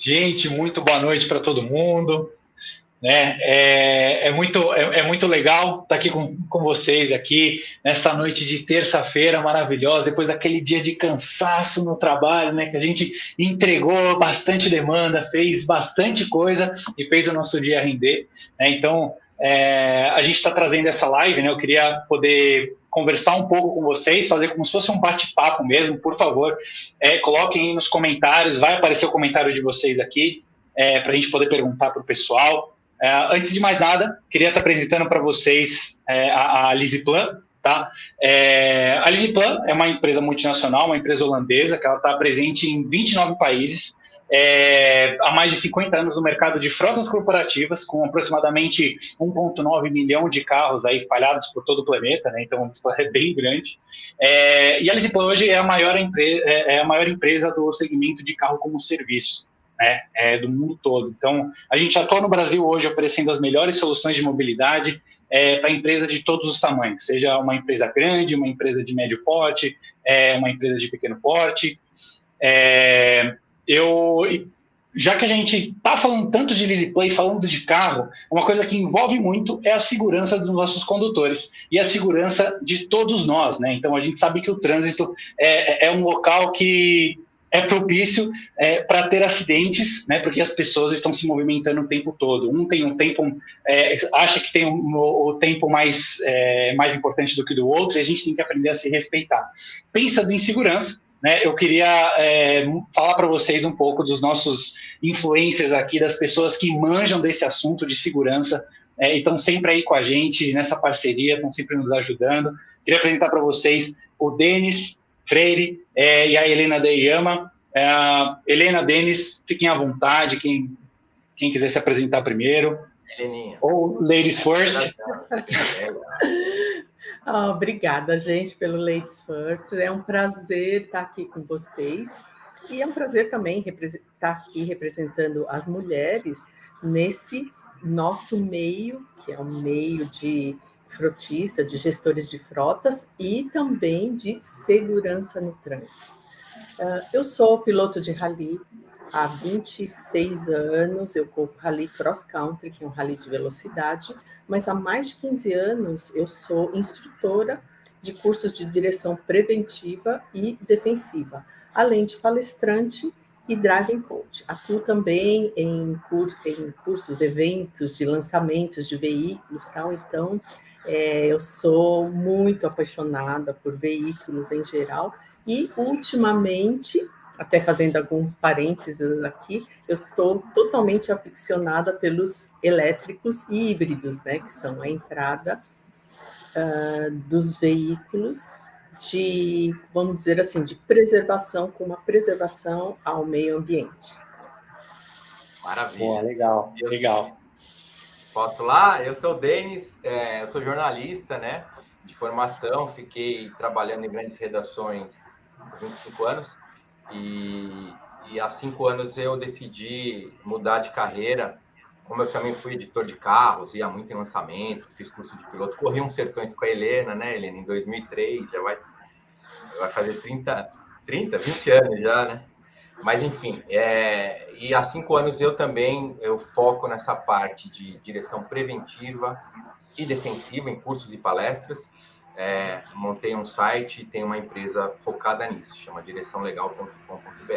Gente, muito boa noite para todo mundo. Né? É muito legal estar aqui com vocês aqui nessa noite de terça-feira maravilhosa, depois daquele dia de cansaço no trabalho, né? Que a gente entregou bastante demanda, fez bastante coisa e fez o nosso dia render. Né? Então, a gente está trazendo essa live, né? Eu queria poder conversar um pouco com vocês, fazer como se fosse um bate-papo mesmo. Por favor, coloquem aí nos comentários, vai aparecer o comentário de vocês aqui, para a gente poder perguntar para o pessoal. Antes de mais nada, queria estar apresentando para vocês a Lisiplan. Tá? A Lisiplan é uma empresa multinacional, uma empresa holandesa, que ela está presente em 29 países, há mais de 50 anos no mercado de frotas corporativas, com aproximadamente 1,9 milhão de carros aí espalhados por todo o planeta, né? Então é bem grande. E a Lisiplan hoje é a maior empresa do segmento de carro como serviço. Né, do mundo todo. Então, a gente atua no Brasil hoje oferecendo as melhores soluções de mobilidade para empresas de todos os tamanhos, seja uma empresa grande, uma empresa de médio porte, uma empresa de pequeno porte. Já que a gente está falando tanto de Lisiplan e falando de carro, uma coisa que envolve muito é a segurança dos nossos condutores e a segurança de todos nós. Né? Então, a gente sabe que o trânsito é um local que é propício para ter acidentes, né, porque as pessoas estão se movimentando o tempo todo. Um tem um tempo, acha que tem o tempo mais importante do que do outro, e a gente tem que aprender a se respeitar. Pensando em segurança, né, eu queria falar para vocês um pouco dos nossos influencers aqui, das pessoas que manjam desse assunto de segurança, e estão sempre aí com a gente nessa parceria, estão sempre nos ajudando. Queria apresentar para vocês o Denis Freire e a Helena Deyama. Helena, Denis, fiquem à vontade, quem quiser se apresentar primeiro. Heleninha. Ou ladies first. Obrigada, gente, pelo Ladies First. É um prazer estar aqui com vocês. E é um prazer também estar aqui representando as mulheres nesse nosso meio, que é um meio de frotista, de gestores de frotas e também de segurança no trânsito. Eu sou piloto de rally há 26 anos, eu corro rally cross country, que é um rally de velocidade, mas há mais de 15 anos eu sou instrutora de cursos de direção preventiva e defensiva, além de palestrante e driving coach. Atuo também em cursos, eventos de lançamentos de veículos, tal. Então, eu sou muito apaixonada por veículos em geral e, ultimamente, até fazendo alguns parênteses aqui, eu estou totalmente aficionada pelos elétricos e híbridos, né, que são a entrada dos veículos de, vamos dizer assim, de preservação, com uma preservação ao meio ambiente. Maravilha. Boa, legal. Posso lá? Eu sou o Denis, eu sou jornalista, né, de formação, fiquei trabalhando em grandes redações por 25 anos e há 5 anos eu decidi mudar de carreira. Como eu também fui editor de carros, ia muito em lançamento, fiz curso de piloto, corri uns sertões com a Helena, né, Helena, em 2003, já vai fazer 20 anos já, né? Mas, enfim, e há 5 anos eu foco nessa parte de direção preventiva e defensiva em cursos e palestras. Montei um site e tenho uma empresa focada nisso, chama direçãolegal.com.br,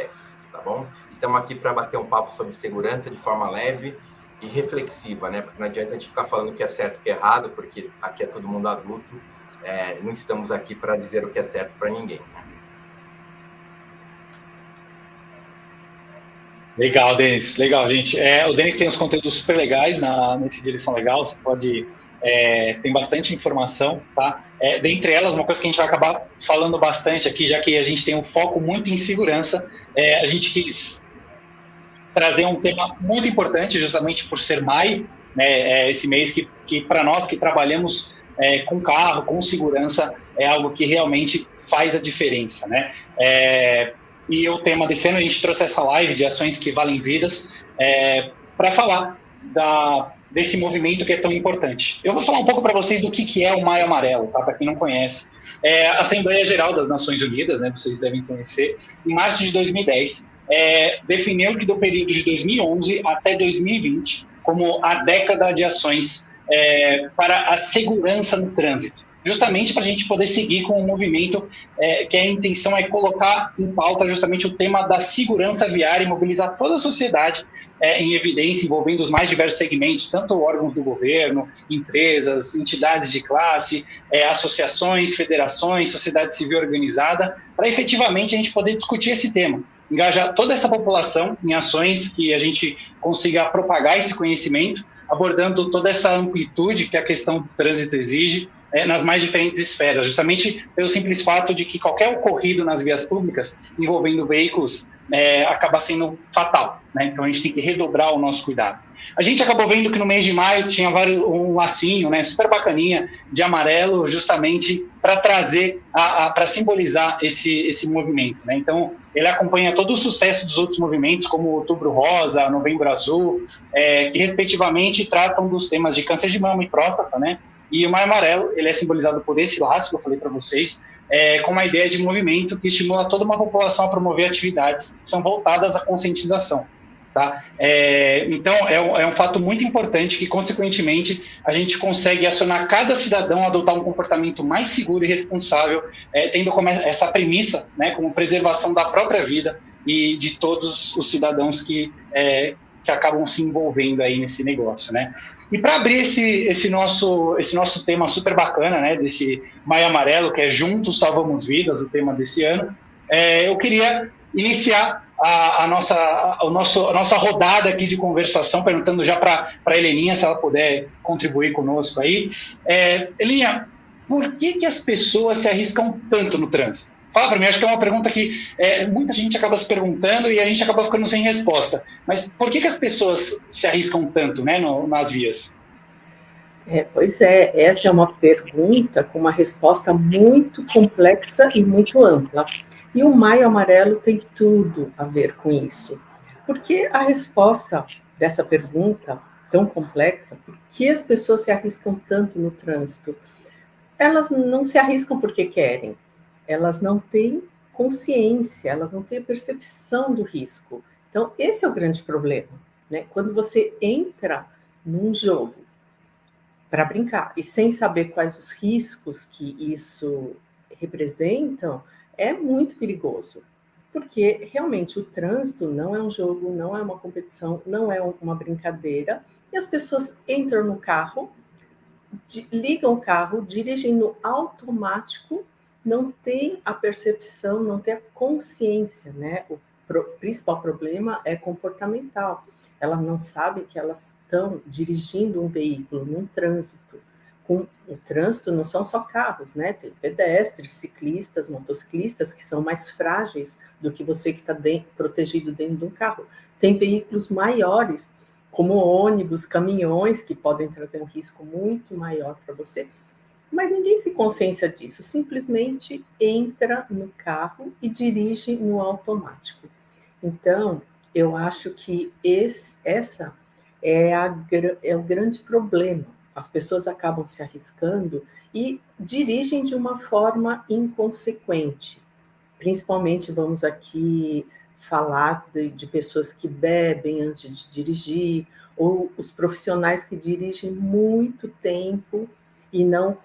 tá bom? E estamos aqui para bater um papo sobre segurança de forma leve e reflexiva, né? Porque não adianta a gente ficar falando o que é certo e o que é errado, porque aqui é todo mundo adulto, não estamos aqui para dizer o que é certo para ninguém. Legal, Denis. Legal, gente. O Denis tem uns conteúdos super legais nesse Direção Legal. Você pode... tem bastante informação, tá? Dentre elas, uma coisa que a gente vai acabar falando bastante aqui, já que a gente tem um foco muito em segurança, a gente quis trazer um tema muito importante, justamente por ser maio, né? Esse mês que para nós que trabalhamos com carro, com segurança, é algo que realmente faz a diferença, né? E o tema desse ano, a gente trouxe essa live de ações que valem vidas para falar desse movimento que é tão importante. Eu vou falar um pouco para vocês do que é o Maio Amarelo, tá? Para quem não conhece. A Assembleia Geral das Nações Unidas, né, vocês devem conhecer, em março de 2010, definiu que do período de 2011 até 2020 como a década de ações para a segurança no trânsito, justamente para a gente poder seguir com o movimento que a intenção é colocar em pauta justamente o tema da segurança viária e mobilizar toda a sociedade em evidência, envolvendo os mais diversos segmentos, tanto órgãos do governo, empresas, entidades de classe, associações, federações, sociedade civil organizada, para efetivamente a gente poder discutir esse tema, engajar toda essa população em ações que a gente consiga propagar esse conhecimento, abordando toda essa amplitude que a questão do trânsito exige, nas mais diferentes esferas, justamente pelo simples fato de que qualquer ocorrido nas vias públicas envolvendo veículos acaba sendo fatal, né? Então a gente tem que redobrar o nosso cuidado. A gente acabou vendo que no mês de maio tinha um lacinho, né, super bacaninha, de amarelo, justamente para trazer, para simbolizar esse movimento, né? Então ele acompanha todo o sucesso dos outros movimentos, como o Outubro Rosa, Novembro Azul, que respectivamente tratam dos temas de câncer de mama e próstata, né? E o Maio Amarelo, ele é simbolizado por esse laço que eu falei para vocês, com uma ideia de movimento que estimula toda uma população a promover atividades que são voltadas à conscientização. Tá? Então, é um fato muito importante que, consequentemente, a gente consegue acionar cada cidadão a adotar um comportamento mais seguro e responsável, tendo como essa premissa, né, como preservação da própria vida e de todos os cidadãos que acabam se envolvendo aí nesse negócio, né? E para abrir esse nosso tema super bacana, né, desse Maio Amarelo, que é Juntos Salvamos Vidas, o tema desse ano, eu queria iniciar a nossa rodada aqui de conversação, perguntando já para a Heleninha, se ela puder contribuir conosco aí. Heleninha, por que as pessoas se arriscam tanto no trânsito? Fala para mim, acho que é uma pergunta que muita gente acaba se perguntando e a gente acaba ficando sem resposta. Mas por que as pessoas se arriscam tanto, né, nas vias? Pois é, essa é uma pergunta com uma resposta muito complexa e muito ampla. E o Maio Amarelo tem tudo a ver com isso. Porque a resposta dessa pergunta tão complexa, por que as pessoas se arriscam tanto no trânsito? Elas não se arriscam porque querem. Elas não têm consciência, elas não têm a percepção do risco. Então, esse é o grande problema, né? Quando você entra num jogo para brincar e sem saber quais os riscos que isso representam, é muito perigoso, porque realmente o trânsito não é um jogo, não é uma competição, não é uma brincadeira, e as pessoas entram no carro, ligam o carro, dirigem no automático, não tem a percepção, não tem a consciência, né? O principal problema é comportamental. Elas não sabem que elas estão dirigindo um veículo num trânsito. O trânsito não são só carros, né? Tem pedestres, ciclistas, motociclistas, que são mais frágeis do que você que está protegido dentro de um carro. Tem veículos maiores, como ônibus, caminhões, que podem trazer um risco muito maior para você. Mas ninguém se consciência disso, simplesmente entra no carro e dirige no automático. Então, eu acho que essa é o grande problema. As pessoas acabam se arriscando e dirigem de uma forma inconsequente. Principalmente, vamos aqui falar de pessoas que bebem antes de dirigir, ou os profissionais que dirigem muito tempo e não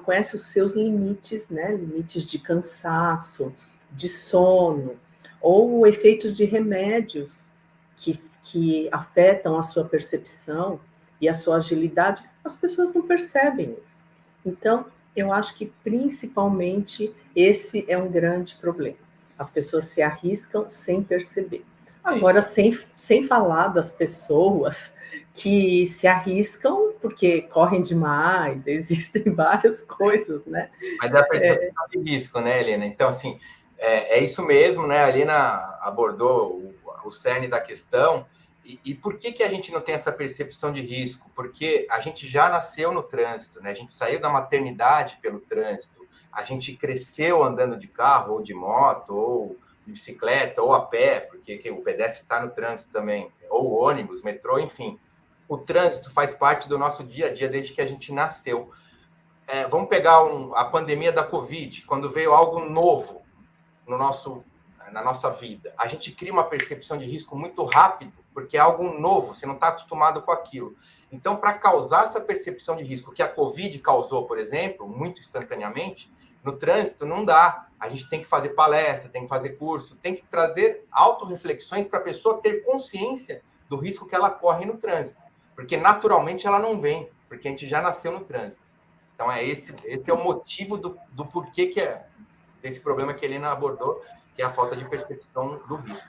conhecem os seus limites, né? Limites de cansaço, de sono, ou efeitos de remédios que afetam a sua percepção e a sua agilidade. As pessoas não percebem isso. Então, eu acho que principalmente esse é um grande problema. As pessoas se arriscam sem perceber. Agora, sem falar das pessoas que se arriscam porque correm demais, existem várias coisas, né? Mas dá percepção de risco, né, Helena? Então, assim, é isso mesmo, né? A Helena abordou o cerne da questão. E por que a gente não tem essa percepção de risco? Porque a gente já nasceu no trânsito, né? A gente saiu da maternidade pelo trânsito, a gente cresceu andando de carro, ou de moto, ou de bicicleta, ou a pé, porque o pedestre está no trânsito também, ou ônibus, metrô, enfim. O trânsito faz parte do nosso dia a dia desde que a gente nasceu. Vamos pegar a pandemia da Covid, quando veio algo novo no nosso na nossa vida, a gente cria uma percepção de risco muito rápido, porque é algo novo, você não está acostumado com aquilo. Então, para causar essa percepção de risco que a Covid causou, por exemplo, muito instantaneamente, no trânsito não dá. A gente tem que fazer palestra, tem que fazer curso, tem que trazer autorreflexões para a pessoa ter consciência do risco que ela corre no trânsito. Porque naturalmente ela não vem, porque a gente já nasceu no trânsito. Então, esse é o motivo do porquê desse problema que a Helena abordou, que é a falta de percepção do risco.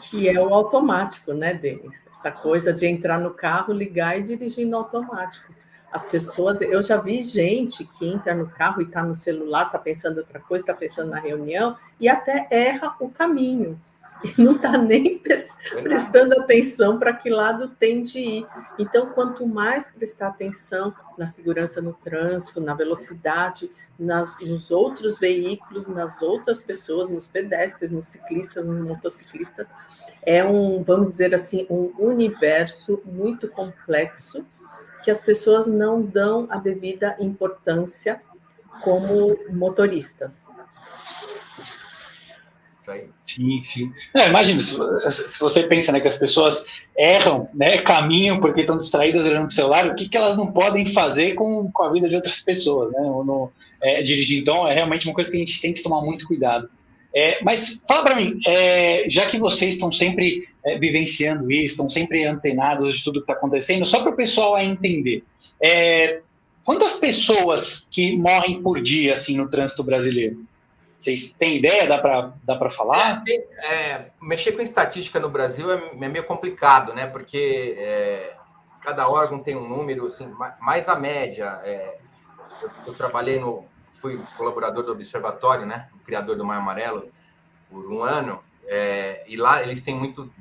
Que é o automático, né, Denis? Essa coisa de entrar no carro, ligar e dirigir no automático. As pessoas, eu já vi gente que entra no carro e está no celular, está pensando outra coisa, está pensando na reunião e até erra o caminho. E não está nem prestando atenção para que lado tem de ir. Então, quanto mais prestar atenção na segurança no trânsito, na velocidade, nos outros veículos, nas outras pessoas, nos pedestres, nos ciclistas, nos motociclistas, vamos dizer assim, um universo muito complexo que as pessoas não dão a devida importância como motoristas. Sim, sim. Imagina, se você pensa, né, que as pessoas erram, né, caminham porque estão distraídas olhando para o celular, o que elas não podem fazer com a vida de outras pessoas, né, dirigir. Então, é realmente uma coisa que a gente tem que tomar muito cuidado. Mas fala para mim, já que vocês estão sempre vivenciando isso, estão sempre antenados de tudo que está acontecendo, só para o pessoal entender, quantas pessoas que morrem por dia assim, no trânsito brasileiro? Vocês têm ideia? Dá para falar? Mexer com estatística no Brasil é meio complicado, né? Porque cada órgão tem um número, assim, mais a média. Eu trabalhei fui colaborador do Observatório, né? O criador do Maio Amarelo, por um ano, e lá eles têm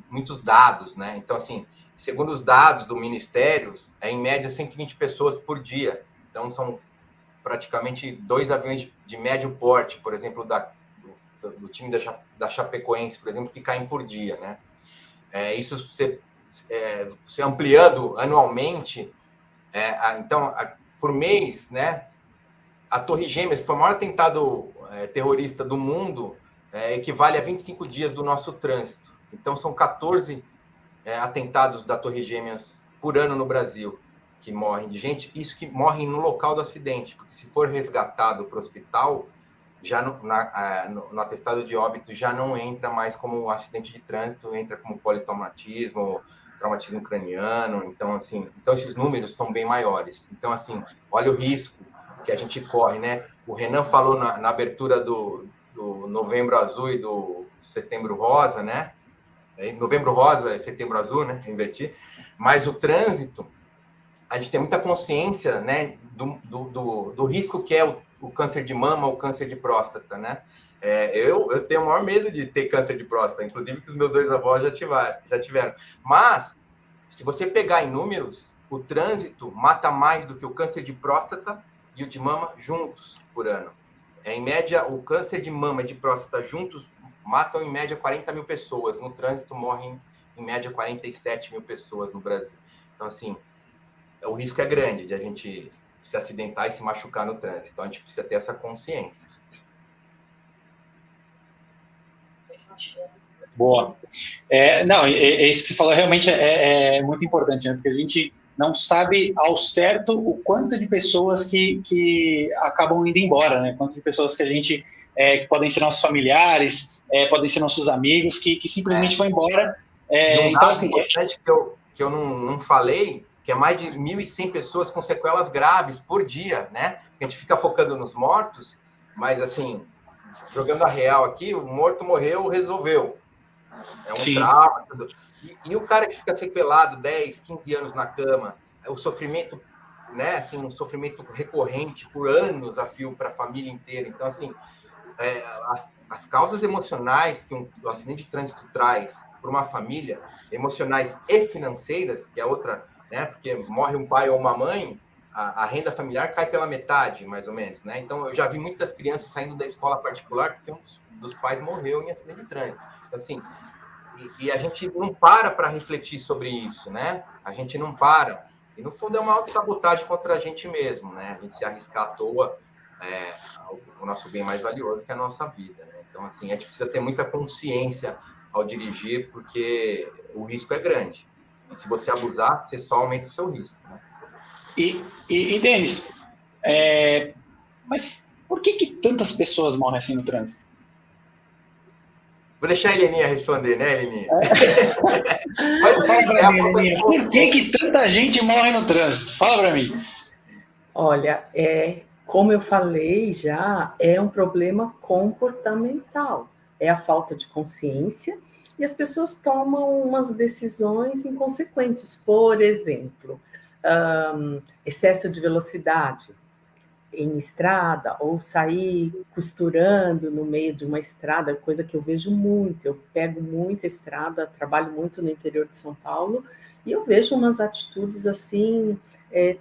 muitos dados, né? Então, assim, segundo os dados do Ministério, em média 120 pessoas por dia. Então, são praticamente 2 aviões de médio porte, por exemplo, do time da Chapecoense, por exemplo, que caem por dia, né? Isso você ampliando anualmente, então, por mês, né? A Torre Gêmeas, que foi o maior atentado terrorista do mundo, equivale a 25 dias do nosso trânsito. Então, são 14 atentados da Torre Gêmeas por ano no Brasil, que morrem de gente, isso que morrem no local do acidente, porque se for resgatado para o hospital, já no atestado de óbito já não entra mais como acidente de trânsito, entra como politraumatismo, traumatismo craniano, então esses números são bem maiores. Então, assim, olha o risco que a gente corre, né? O Renan falou na abertura do Novembro Azul e do Setembro Rosa, né? Novembro Rosa é Setembro Azul, né? Inverti. Mas o trânsito, a gente tem muita consciência, né, do risco que é o câncer de mama ou câncer de próstata, né? Eu tenho o maior medo de ter câncer de próstata, inclusive que os meus 2 avós já tiveram. Mas, se você pegar em números, o trânsito mata mais do que o câncer de próstata e o de mama juntos por ano. Em média, o câncer de mama e de próstata juntos matam em média 40 mil pessoas. No trânsito morrem em média 47 mil pessoas no Brasil. Então, assim, o risco é grande de a gente se acidentar e se machucar no trânsito. Então, a gente precisa ter essa consciência. Boa. Isso que você falou realmente é muito importante, né? Porque a gente não sabe ao certo o quanto de pessoas que acabam indo embora, né? Quanto de pessoas que a gente que podem ser nossos familiares, podem ser nossos amigos, que simplesmente vão embora. Então, assim, importante que eu não falei, que é mais de 1.100 pessoas com sequelas graves por dia, né? A gente fica focando nos mortos, mas, assim, jogando a real aqui, o morto morreu, resolveu. É um trauma. E o cara que fica sequelado 10, 15 anos na cama, o sofrimento, né? Assim, um sofrimento recorrente por anos a fio para a família inteira. Então, assim, as causas emocionais que o acidente de trânsito traz para uma família, emocionais e financeiras, que é outra, né? Porque morre um pai ou uma mãe, a renda familiar cai pela metade, mais ou menos, né? Então, eu já vi muitas crianças saindo da escola particular porque um dos pais morreu em acidente de trânsito. Então, assim, e a gente não para refletir sobre isso, né? A gente não para. E, no fundo, é uma autossabotagem contra a gente mesmo, né? A gente se arriscar à toa o nosso bem mais valioso, que é a nossa vida, né? Então, assim, a gente precisa ter muita consciência ao dirigir, porque o risco é grande. E se você abusar, você só aumenta o seu risco, né? E Denis, mas por que tantas pessoas morrem assim no trânsito? Vou deixar a Heleninha responder, né, Heleninha? Fala pra mim, Heleninha, por que tanta gente morre no trânsito? Fala para mim. Olha, como eu falei já, é um problema comportamental. É a falta de consciência e as pessoas tomam umas decisões inconsequentes. Por exemplo, excesso de velocidade em estrada, ou sair costurando no meio de uma estrada, coisa que eu vejo muito. Eu pego muita estrada, trabalho muito no interior de São Paulo, e eu vejo umas atitudes assim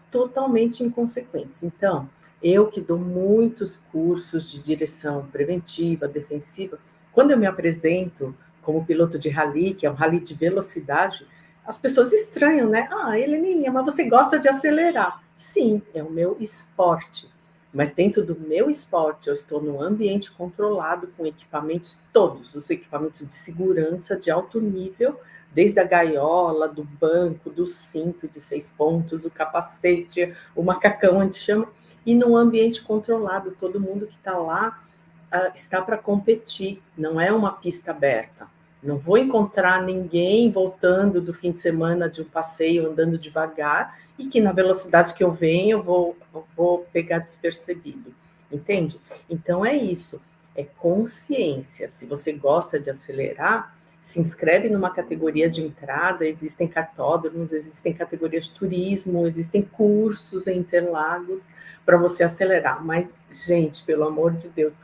totalmente inconsequentes. Então, eu que dou muitos cursos de direção preventiva, defensiva, quando eu me apresento como piloto de rally, que é um rally de velocidade, as pessoas estranham, né? Ah, Heleninha, mas você gosta de acelerar. Sim, é o meu esporte. Mas dentro do meu esporte, eu estou num ambiente controlado, com equipamentos, todos os equipamentos de segurança de alto nível, desde a gaiola, do banco, do cinto de 6 pontos, o capacete, o macacão anti-chama, e num ambiente controlado. Todo mundo que está lá está para competir, não é uma pista aberta. Não vou encontrar ninguém voltando do fim de semana de um passeio, andando devagar, e que na velocidade que eu venho, eu vou pegar despercebido. Entende? Então é isso, é consciência. Se você gosta de acelerar, se inscreve numa categoria de entrada, existem cartódromos, existem categorias de turismo, existem cursos em Interlagos para você acelerar. Mas, gente, pelo amor de Deus,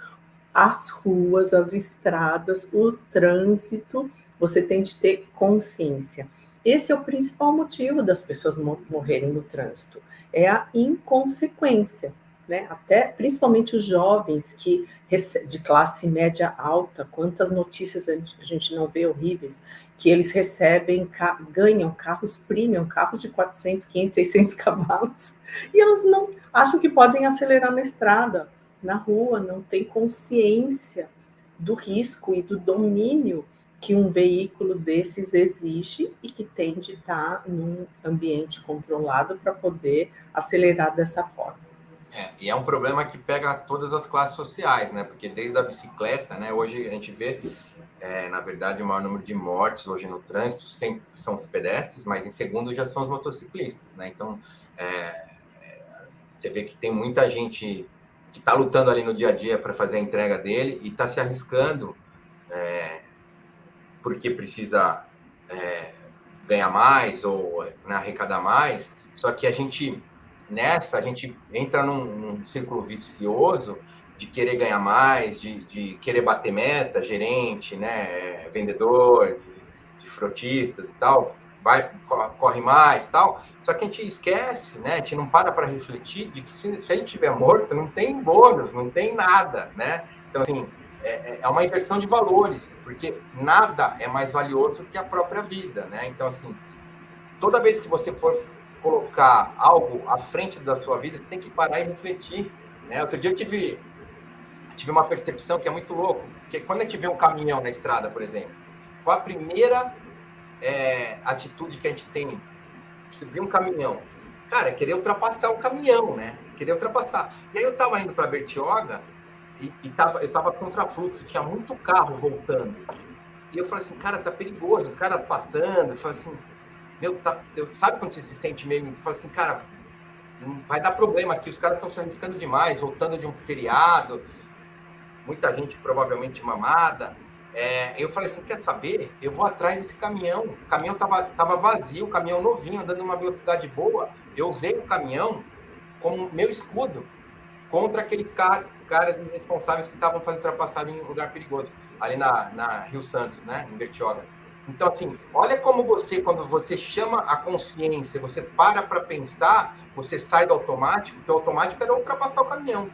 as ruas, as estradas, o trânsito, você tem de ter consciência. Esse é o principal motivo das pessoas morrerem no trânsito, é a inconsequência, né? Até principalmente os jovens que de classe média alta, quantas notícias a gente não vê horríveis, que eles recebem, ganham carros premium, carros de 400, 500, 600 cavalos, e eles não acham que podem acelerar na estrada, na rua, não tem consciência do risco e do domínio que um veículo desses exige e que tem de estar num ambiente controlado para poder acelerar dessa forma. E é um problema que pega todas as classes sociais, né? Porque desde a bicicleta, né? Hoje a gente vê, na verdade, o maior número de mortes hoje no trânsito sempre são os pedestres, mas em segundo já são os motociclistas, né? Então, você vê que tem muita gente que está lutando ali no dia a dia para fazer a entrega dele e está se arriscando porque precisa ganhar mais ou arrecadar mais. Só que a gente entra num círculo vicioso de querer ganhar mais, de querer bater meta, gerente, né, vendedor, de frotistas e tal, corre mais e tal. Só que a gente esquece, né, a gente não para refletir de que se a gente estiver morto, não tem bônus, não tem nada, né? Então, assim, é uma inversão de valores, porque nada é mais valioso que a própria vida, né? Então, assim, toda vez que você for colocar algo à frente da sua vida, você tem que parar e refletir, né? Outro dia eu tive uma percepção que é muito louco, porque quando a gente vê um caminhão na estrada, por exemplo, qual a primeira atitude que a gente tem? Você vê um caminhão, cara, é querer ultrapassar o caminhão, né? Querer ultrapassar. E aí eu tava indo para Bertioga eu tava contra fluxo, tinha muito carro voltando. E eu falei assim, cara, tá perigoso, os caras passando. Eu falei assim, sabe quando você se sente meio... Eu falei assim, cara, vai dar problema aqui, os caras estão se arriscando demais, voltando de um feriado, muita gente provavelmente mamada. Eu falei assim, quer saber? Eu vou atrás desse caminhão. O caminhão tava vazio, o caminhão novinho, andando numa velocidade boa. Eu usei o caminhão como meu escudo contra aqueles caras irresponsáveis que estavam fazendo ultrapassagem em lugar perigoso, ali na Rio Santos, né, em Bertioga. Então, assim, olha como quando você chama a consciência, você para pensar, você sai do automático, que o automático era ultrapassar o caminhão.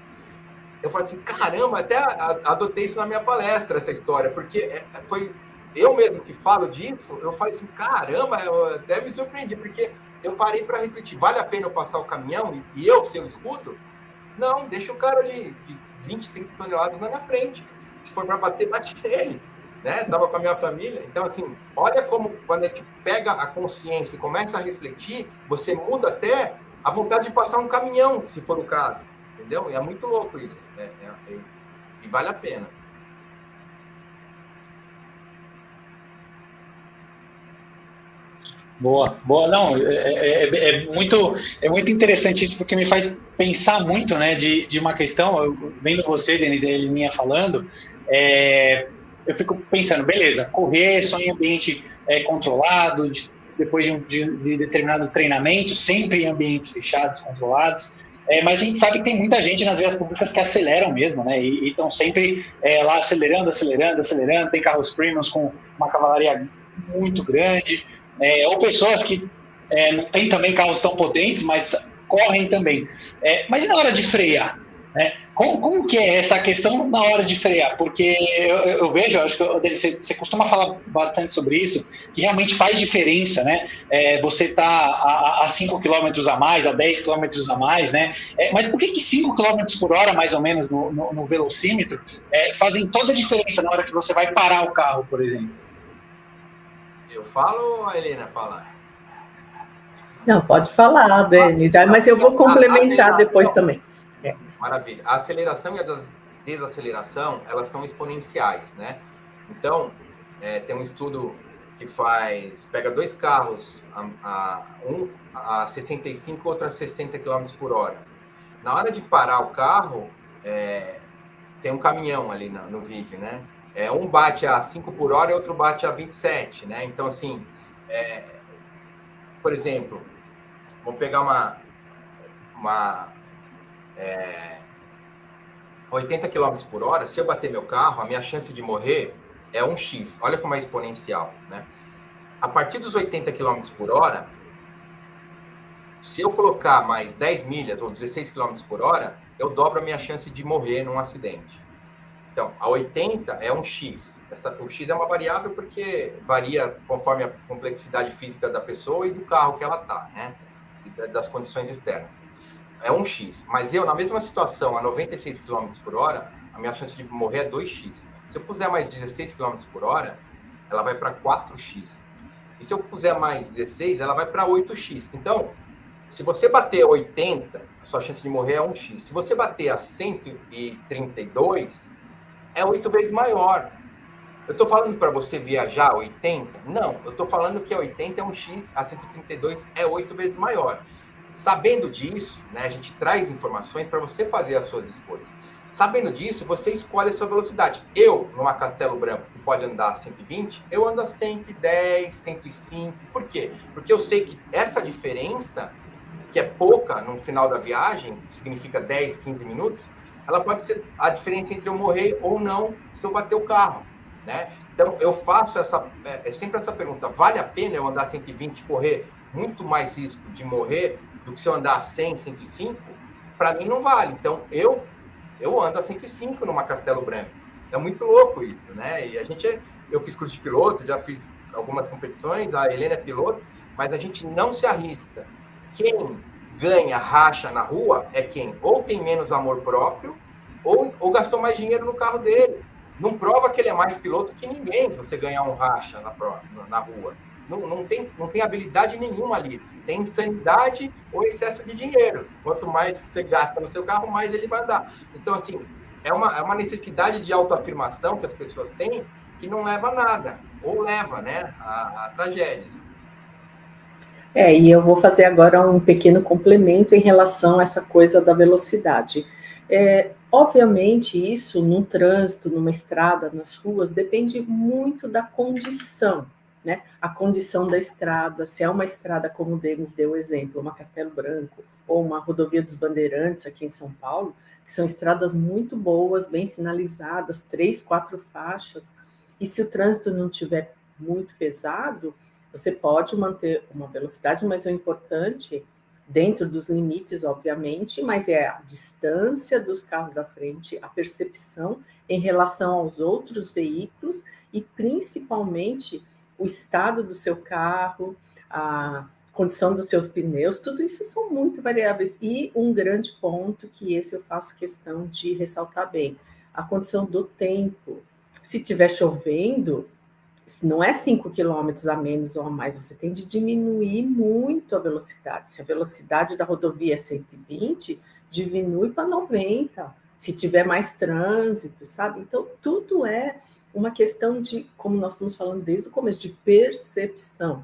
Eu falei assim, caramba, até adotei isso na minha palestra, essa história, porque foi eu mesmo que falo disso, eu falei assim, caramba, eu até me surpreendi, porque eu parei para refletir, vale a pena eu passar o caminhão e eu ser o escudo? Não, deixa o cara de 20, 30 toneladas na minha frente. se for para bater, bate nele, né? Tava com a minha família. Então, assim, olha como quando a gente pega a consciência e começa a refletir, você muda até a vontade de passar um caminhão, se for o caso, entendeu? E é muito louco isso, e vale a pena. Boa, boa. Não, é muito interessante isso, porque me faz pensar muito, né, de uma questão, vendo você, Denise, ele vinha falando, eu fico pensando, beleza, correr só em ambiente controlado, depois de determinado treinamento, sempre em ambientes fechados, controlados, mas a gente sabe que tem muita gente nas vias públicas que aceleram mesmo, né, e estão sempre lá acelerando, tem carros premiums com uma cavalaria muito grande, ou pessoas que não têm também carros tão potentes, mas correm também. Mas e na hora de frear? Né? Como que é essa questão na hora de frear? Porque eu vejo, acho que você costuma falar bastante sobre isso, que realmente faz diferença, né? Você está a 5 km a mais, a 10 km a mais, né? Mas por que 5 km por hora, mais ou menos, no velocímetro, fazem toda a diferença na hora que você vai parar o carro, por exemplo? Eu falo ou a Helena fala? Não, pode falar, Denise, mas eu vou complementar depois também. Maravilha. A aceleração e a desaceleração, elas são exponenciais, né? Então, tem um estudo que pega dois carros, um a 65, outro a 60 km por hora. Na hora de parar o carro, tem um caminhão ali no vídeo, né? Um bate a 5 por hora e outro bate a 27, né? Então, assim, por exemplo, vamos pegar uma 80 km por hora, se eu bater meu carro, a minha chance de morrer é 1x. Olha como é exponencial, né? A partir dos 80 km por hora, se eu colocar mais 10 milhas ou 16 km por hora, eu dobro a minha chance de morrer num acidente. Então, a 80 é 1x. O x é uma variável porque varia conforme a complexidade física da pessoa e do carro que ela está, né? E das condições externas. É 1x. Mas eu, na mesma situação, a 96 km por hora, a minha chance de morrer é 2x. Se eu puser mais 16 km por hora, ela vai para 4x. E se eu puser mais 16, ela vai para 8x. Então, se você bater a 80, a sua chance de morrer é 1x. Se você bater a 132, é 8 vezes maior. Eu estou falando para você viajar a 80? Não, eu estou falando que a 80 é 1x, a 132 é 8 vezes maior. Sabendo disso, né, a gente traz informações para você fazer as suas escolhas. Sabendo disso, você escolhe a sua velocidade. Eu, numa Castelo Branco, que pode andar a 120, eu ando a 110, 105. Por quê? Porque eu sei que essa diferença, que é pouca no final da viagem, que significa 10, 15 minutos, ela pode ser a diferença entre eu morrer ou não se eu bater o carro, né? Então, eu faço sempre essa pergunta, vale a pena eu andar a 120 e correr muito mais risco de morrer do que se eu andar a 100, 105? Para mim não vale. Então, eu ando a 105 numa Castelo Branco. É muito louco isso, né? E eu fiz curso de piloto, já fiz algumas competições, a Helena é piloto, mas a gente não se arrisca. Quem ganha racha na rua é quem ou tem menos amor próprio ou gastou mais dinheiro no carro dele. Não prova que ele é mais piloto que ninguém se você ganhar um racha na rua. Não tem habilidade nenhuma ali. Tem insanidade ou excesso de dinheiro. Quanto mais você gasta no seu carro, mais ele vai andar. Então, assim, é uma necessidade de autoafirmação que as pessoas têm que não leva a nada. Ou leva, né, a tragédias. E eu vou fazer agora um pequeno complemento em relação a essa coisa da velocidade. Obviamente, isso num trânsito, numa estrada, nas ruas, depende muito da condição, né? A condição da estrada, se é uma estrada, como o Denis deu o exemplo, uma Castelo Branco, ou uma rodovia dos Bandeirantes aqui em São Paulo, que são estradas muito boas, bem sinalizadas, 3, 4 faixas, e se o trânsito não estiver muito pesado, você pode manter uma velocidade, mas o importante, dentro dos limites, obviamente, mas é a distância dos carros da frente, a percepção em relação aos outros veículos e, principalmente, o estado do seu carro, a condição dos seus pneus, tudo isso são muito variáveis. E um grande ponto que esse eu faço questão de ressaltar bem, a condição do tempo. Se estiver chovendo, não é 5 quilômetros a menos ou a mais, você tem de diminuir muito a velocidade. Se a velocidade da rodovia é 120, diminui para 90, se tiver mais trânsito, sabe? Então, tudo é uma questão de, como nós estamos falando desde o começo, de percepção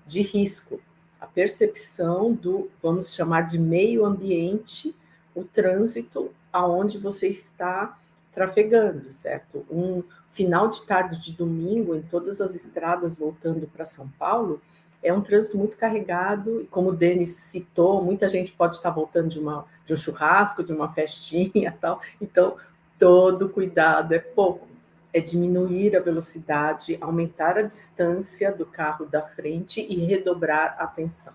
de risco. A percepção do, vamos chamar de meio ambiente, o trânsito aonde você está trafegando, certo? Um final de tarde de domingo, em todas as estradas voltando para São Paulo, é um trânsito muito carregado, e como o Denis citou, muita gente pode estar voltando de um churrasco, de uma festinha, tal. Então, todo cuidado é pouco. É diminuir a velocidade, aumentar a distância do carro da frente e redobrar a atenção.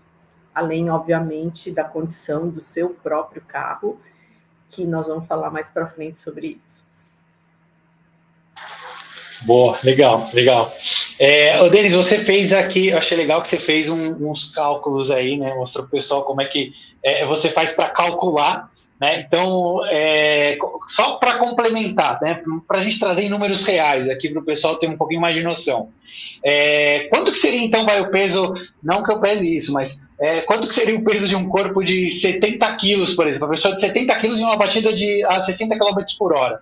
Além, obviamente, da condição do seu próprio carro, que nós vamos falar mais para frente sobre isso. Boa, legal. Ô, Denis, você fez aqui, eu achei legal que você fez uns cálculos aí, né? Mostrou para o pessoal como é que você faz para calcular, né? Então, só para complementar, né? Para a gente trazer em números reais aqui para o pessoal ter um pouquinho mais de noção. Quanto que seria, então, o peso, não que eu pese isso, mas quanto que seria o peso de um corpo de 70 quilos, por exemplo? A pessoa de 70 quilos em uma batida a 60 km por hora.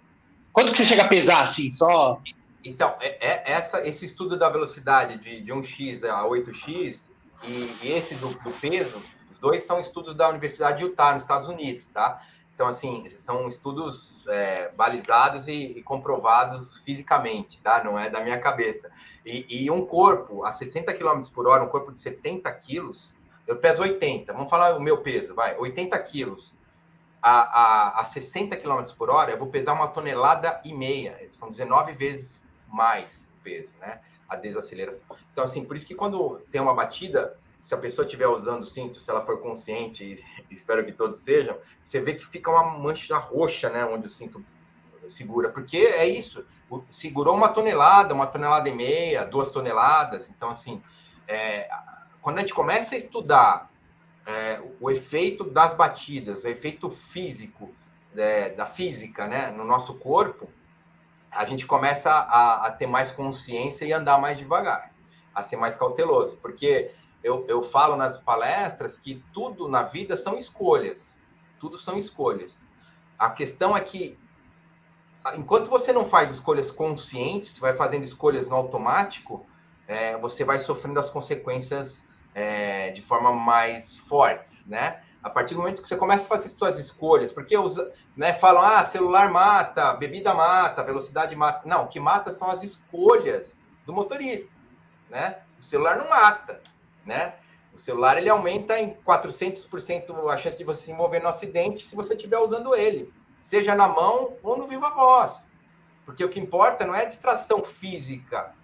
Quanto que você chega a pesar, assim, só... Então, esse estudo da velocidade de 1x a 8x e esse do peso, os dois são estudos da Universidade de Utah, nos Estados Unidos, tá? Então, assim, são estudos balizados e comprovados fisicamente, tá? Não é da minha cabeça. E um corpo a 60 km por hora, um corpo de 70 quilos, eu peso 80, vamos falar o meu peso, 80 quilos. A 60 km por hora, eu vou pesar 1,5 toneladas, são 19 vezes mais peso, né? A desaceleração. Então, assim, por isso que quando tem uma batida, se a pessoa estiver usando o cinto, se ela for consciente, e espero que todos sejam, você vê que fica uma mancha roxa, né? Onde o cinto segura, porque é isso, segurou 1,5 toneladas, 2 toneladas. Então, assim, quando a gente começa a estudar o efeito das batidas, o efeito físico, da física, né, no nosso corpo, a gente começa a ter mais consciência e andar mais devagar, a ser mais cauteloso, porque eu falo nas palestras que tudo na vida são escolhas, tudo são escolhas. A questão é que, enquanto você não faz escolhas conscientes, vai fazendo escolhas no automático, você vai sofrendo as consequências de forma mais forte, né? A partir do momento que você começa a fazer suas escolhas, porque falam, celular mata, bebida mata, velocidade mata. Não, o que mata são as escolhas do motorista, né? O celular não mata, né? O celular, ele aumenta em 400% a chance de você se envolver no acidente se você estiver usando ele, seja na mão ou no viva voz. Porque o que importa não é a distração física,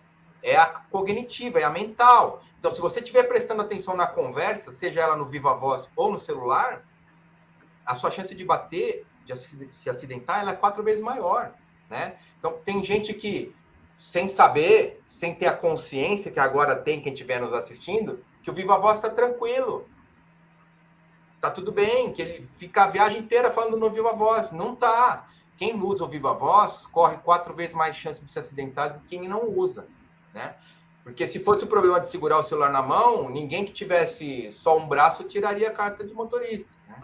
é a cognitiva, é a mental. Então, se você estiver prestando atenção na conversa, seja ela no viva voz ou no celular, a sua chance de bater, de se acidentar, ela é 4 vezes maior, né? Então, tem gente que, sem saber, sem ter a consciência que agora tem quem estiver nos assistindo, que o viva voz está tranquilo. Tá tudo bem, que ele fica a viagem inteira falando no viva voz. Não tá. Quem usa o viva voz corre 4 vezes mais chance de se acidentar do que quem não usa, né? Porque se fosse o problema de segurar o celular na mão, ninguém que tivesse só um braço tiraria a carta de motorista, né?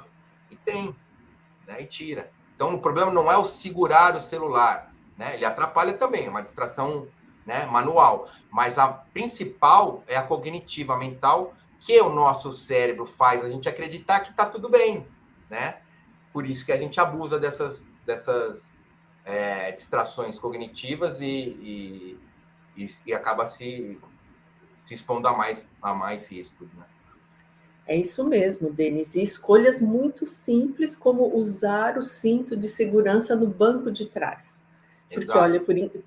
E tem, né? E tira. Então, o problema não é o segurar o celular, né? Ele atrapalha também, é uma distração, né, manual. Mas a principal é a cognitiva, a mental, que o nosso cérebro faz a gente acreditar que está tudo bem, né? Por isso que a gente abusa dessas distrações cognitivas e acaba se expondo a mais riscos, né? É isso mesmo, Denis. E escolhas muito simples, como usar o cinto de segurança no banco de trás. Porque, exato, olha,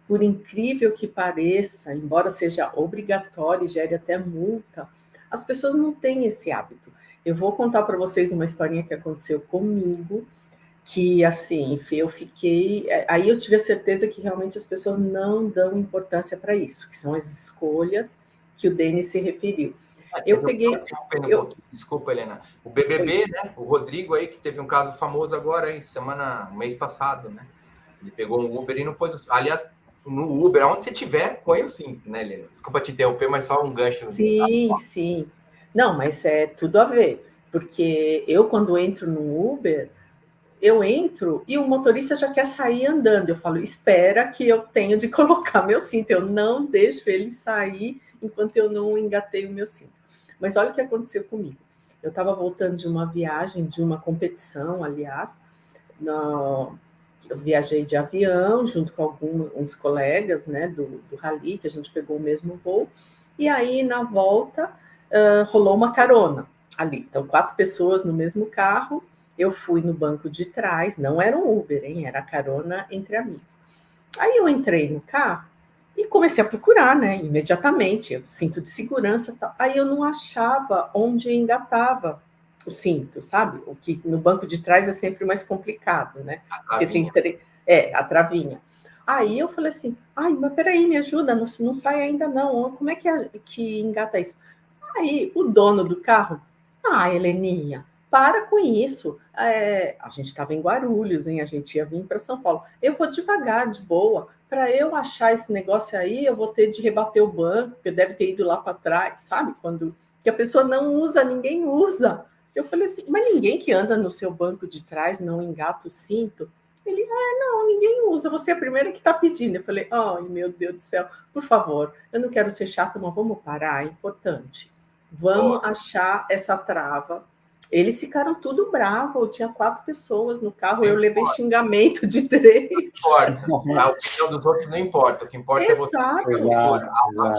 por incrível que pareça, embora seja obrigatório e gere até multa, as pessoas não têm esse hábito. Eu vou contar para vocês uma historinha que aconteceu comigo, que, assim, eu fiquei... Aí eu tive a certeza que realmente as pessoas não dão importância para isso, que são as escolhas que o Denis se referiu. Eu peguei... Desculpa, Helena. O BBB, né? O Rodrigo aí, que teve um caso famoso agora, mês passado, né? Ele pegou um Uber e não pôs... Aliás, no Uber, onde você tiver, põe o cinto, né, Helena? Desculpa te interromper, mas só um gancho. Sim, sim. Não, mas é tudo a ver. Porque eu, quando entro no Uber, eu entro e o motorista já quer sair andando. Eu falo, espera que eu tenho de colocar meu cinto. Eu não deixo ele sair enquanto eu não engatei o meu cinto. Mas olha o que aconteceu comigo. Eu estava voltando de uma viagem, de uma competição, aliás. Eu viajei de avião junto com alguns colegas, né, do rally, que a gente pegou o mesmo voo. E aí, na volta, rolou uma carona ali. Então, 4 pessoas no mesmo carro. Eu fui no banco de trás, não era um Uber, hein? Era carona entre amigos. Aí eu entrei no carro e comecei a procurar, né? Imediatamente, cinto de segurança, tal. Aí eu não achava onde engatava o cinto, sabe? O que no banco de trás é sempre mais complicado, né? Porque tem a travinha. Aí eu falei assim, ai, mas peraí, me ajuda, não sai ainda não. Como é que engata isso? Aí o dono do carro, Heleninha, para com isso. A gente estava em Guarulhos, hein? A gente ia vir para São Paulo. Eu vou devagar, de boa. Para eu achar esse negócio aí, eu vou ter de rebater o banco, porque deve ter ido lá para trás, sabe? Quando que a pessoa não usa, ninguém usa. Eu falei assim, mas ninguém que anda no seu banco de trás não engata o cinto? Ele, não, ninguém usa, você é a primeira que está pedindo. Eu falei, ai, meu Deus do céu, por favor, eu não quero ser chata, mas vamos parar, é importante. Vamos achar essa trava. Eles ficaram tudo bravos. Tinha 4 pessoas no carro. Eu levei xingamento de 3. Não importa. A opinião dos outros não importa. O que importa é você.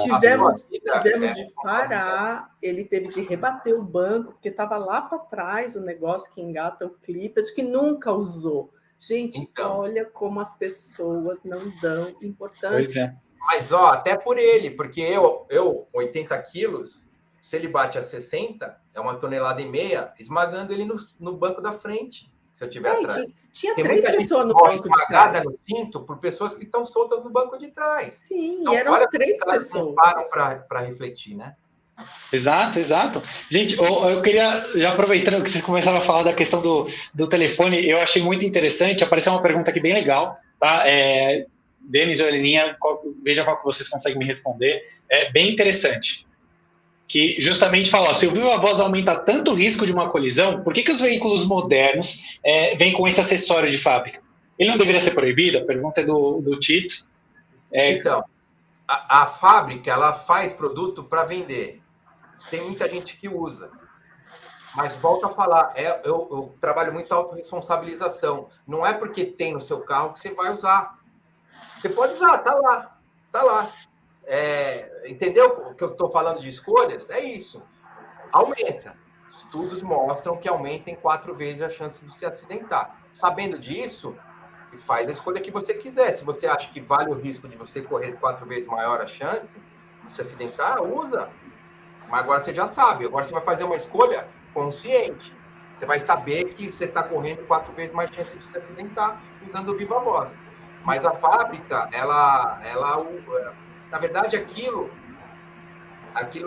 Tivemos de parar. Ele teve de rebater o banco, porque estava lá para trás o negócio que engata o clipe, que nunca usou. Gente, então, olha como as pessoas não dão importância. Mas, até por ele, porque eu 80 quilos, se ele bate a 60, é 1,5 tonelada, esmagando ele no banco da frente, se eu tiver atrás. Tinha 3 pessoas no banco de trás. No cinto por pessoas que estão soltas no banco de trás. Sim, então, e eram 3 pessoas. Não param para refletir, né? Exato. Gente, eu queria, já aproveitando que vocês começaram a falar da questão do telefone, eu achei muito interessante, apareceu uma pergunta aqui bem legal, tá? Denis ou Heleninha, veja qual que vocês conseguem me responder. É bem interessante. Que justamente fala, se o viva voz aumenta tanto o risco de uma colisão, por que os veículos modernos vêm com esse acessório de fábrica? Ele não deveria ser proibido? A pergunta é do Tito. Então, a fábrica, ela faz produto para vender. Tem muita gente que usa. Mas volto a falar, eu trabalho muito autorresponsabilização. Não é porque tem no seu carro que você vai usar. Você pode usar, tá lá. Entendeu o que eu estou falando de escolhas? É isso. Aumenta. Estudos mostram que aumenta em 4 vezes a chance de se acidentar. Sabendo disso, faz a escolha que você quiser. Se você acha que vale o risco de você correr 4 vezes maior a chance de se acidentar, usa. Mas agora você já sabe. Agora você vai fazer uma escolha consciente. Você vai saber que você está correndo 4 vezes mais chance de se acidentar usando o viva voz. Mas a fábrica, ela na verdade, aquilo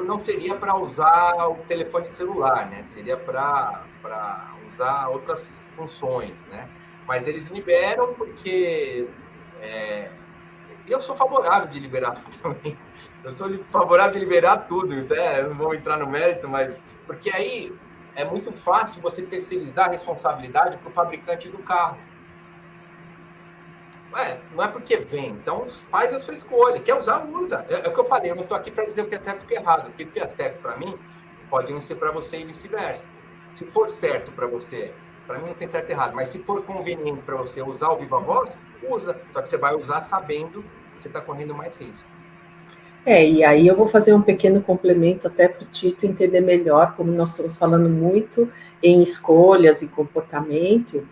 não seria para usar o telefone celular, né? Seria para usar outras funções, né? Mas eles liberam porque eu sou favorável de liberar também. Eu sou favorável de liberar tudo, até não vou entrar no mérito, mas porque aí é muito fácil você terceirizar a responsabilidade para o fabricante do carro. Não é porque vem, então faz a sua escolha. Quer usar, usa. É o que eu falei, eu não estou aqui para dizer o que é certo e o que é errado. O que é certo para mim pode não ser para você e vice-versa. Se for certo para você, para mim não tem certo e errado, mas se for conveniente para você usar o viva voz, usa. Só que você vai usar sabendo que você está correndo mais risco. E aí eu vou fazer um pequeno complemento até para o Tito entender melhor, como nós estamos falando muito em escolhas e comportamento.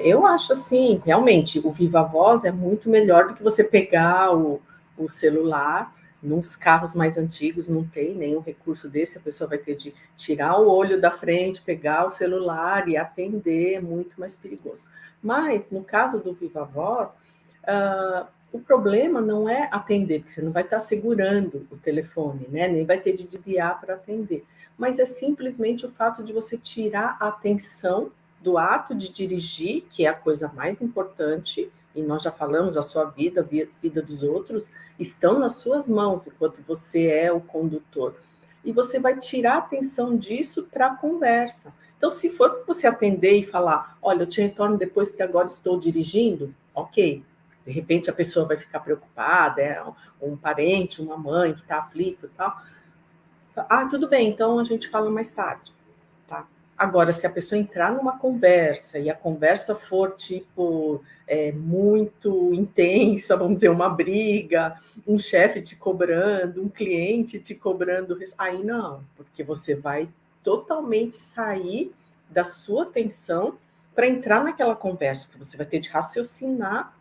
Eu acho assim, realmente, o viva voz é muito melhor do que você pegar o celular. Nos carros mais antigos não tem nenhum recurso desse, a pessoa vai ter de tirar o olho da frente, pegar o celular e atender, é muito mais perigoso. Mas, no caso do viva voz, o problema não é atender, porque você não vai estar segurando o telefone, né? Nem vai ter de desviar para atender, mas é simplesmente o fato de você tirar a atenção do ato de dirigir, que é a coisa mais importante, e nós já falamos, a sua vida, a vida dos outros, estão nas suas mãos, enquanto você é o condutor. E você vai tirar a atenção disso para a conversa. Então, se for você atender e falar, olha, eu te retorno depois que agora estou dirigindo, ok. De repente a pessoa vai ficar preocupada, é um parente, uma mãe que está aflito e tal. Ah, tudo bem, então a gente fala mais tarde. Tá? Agora, se a pessoa entrar numa conversa e a conversa for, tipo, muito intensa, vamos dizer, uma briga, um chefe te cobrando, um cliente te cobrando, aí não, porque você vai totalmente sair da sua atenção para entrar naquela conversa, porque você vai ter de raciocinar,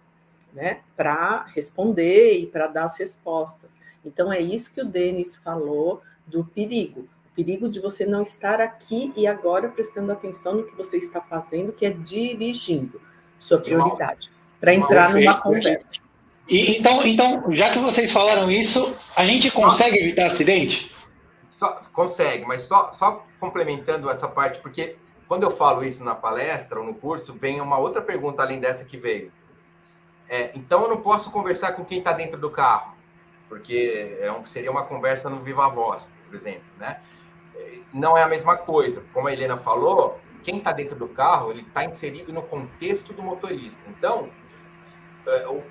né, para responder e para dar as respostas. Então, é isso que o Denis falou do perigo. O perigo de você não estar aqui e agora prestando atenção no que você está fazendo, que é dirigindo, sua prioridade, para entrar numa conversa. Então, já que vocês falaram isso, a gente consegue evitar acidente? Consegue, mas só complementando essa parte, porque quando eu falo isso na palestra ou no curso, vem uma outra pergunta além dessa que veio. Então eu não posso conversar com quem está dentro do carro, porque seria uma conversa no Viva Voz, por exemplo, né? Não é a mesma coisa. Como a Helena falou, quem está dentro do carro, ele está inserido no contexto do motorista. Então,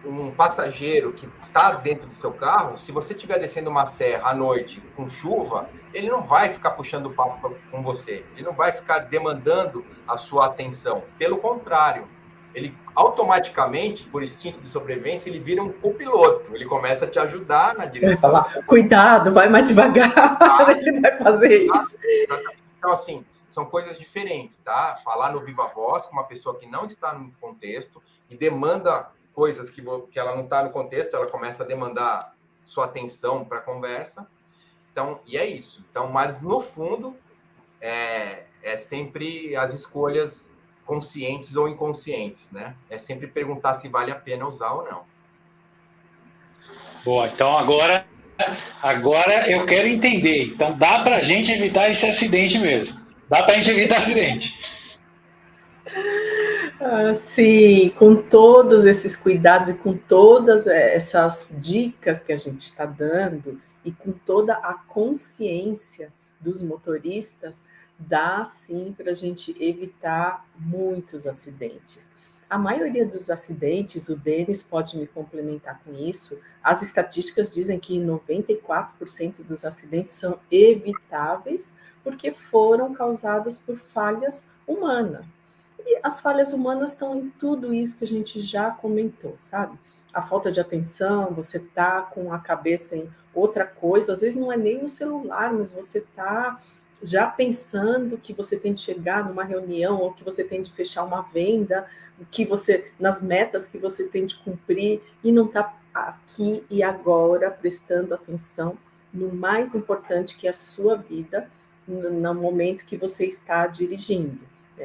um passageiro que está dentro do seu carro, se você estiver descendo uma serra à noite com chuva, ele não vai ficar puxando papo com você, ele não vai ficar demandando a sua atenção. Pelo contrário, ele automaticamente, por instinto de sobrevivência, ele vira um copiloto. Ele começa a te ajudar na direção. Vai falar, cuidado, vai mais devagar. Ele vai fazer isso. Então, assim, são coisas diferentes, tá? Falar no Viva Voz com uma pessoa que não está no contexto e demanda coisas que ela não está no contexto, ela começa a demandar sua atenção para a conversa. Então, e é isso. Então, mas no fundo, é sempre as escolhas conscientes ou inconscientes, né? É sempre perguntar se vale a pena usar ou não. Boa, então agora eu quero entender. Então dá para a gente evitar esse acidente mesmo. Dá para a gente evitar acidente. Sim, com todos esses cuidados e com todas essas dicas que a gente está dando e com toda a consciência dos motoristas, dá sim para a gente evitar muitos acidentes. A maioria dos acidentes, o Denis pode me complementar com isso, as estatísticas dizem que 94% dos acidentes são evitáveis porque foram causados por falhas humanas. E as falhas humanas estão em tudo isso que a gente já comentou, sabe? A falta de atenção, você tá com a cabeça em outra coisa, às vezes não é nem no celular, mas você tá já pensando que você tem de chegar numa reunião ou que você tem de fechar uma venda, que você nas metas que você tem de cumprir e não está aqui e agora prestando atenção no mais importante que é a sua vida no momento que você está dirigindo.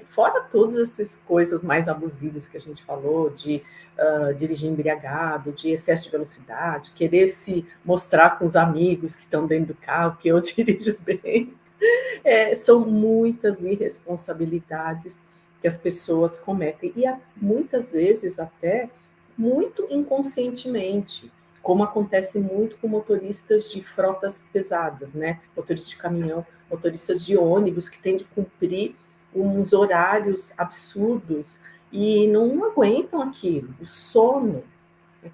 Fora todas essas coisas mais abusivas que a gente falou, de dirigir embriagado, de excesso de velocidade, querer se mostrar com os amigos que estão dentro do carro que eu dirijo bem. São muitas irresponsabilidades que as pessoas cometem, e muitas vezes até muito inconscientemente, como acontece muito com motoristas de frotas pesadas, né? Motoristas de caminhão, motoristas de ônibus que têm de cumprir uns horários absurdos e não aguentam aquilo, o sono.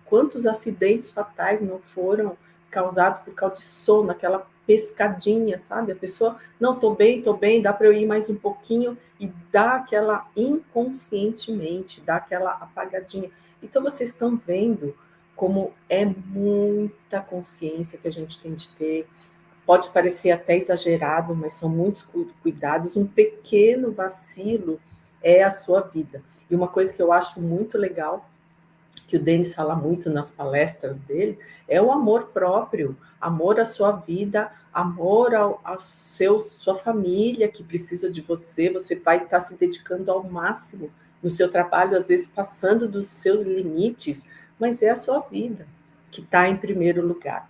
Quantos acidentes fatais não foram causados por causa de sono, aquela pescadinha, sabe? A pessoa, não, tô bem, dá para eu ir mais um pouquinho, e dá aquela inconscientemente, dá aquela apagadinha. Então, vocês estão vendo como é muita consciência que a gente tem de ter. Pode parecer até exagerado, mas são muitos cuidados. Um pequeno vacilo é a sua vida. E uma coisa que eu acho muito legal, que o Denis fala muito nas palestras dele, é o amor próprio, amor à sua vida, amor ao sua família que precisa de você, você vai estar se dedicando ao máximo no seu trabalho, às vezes passando dos seus limites, mas é a sua vida que está em primeiro lugar.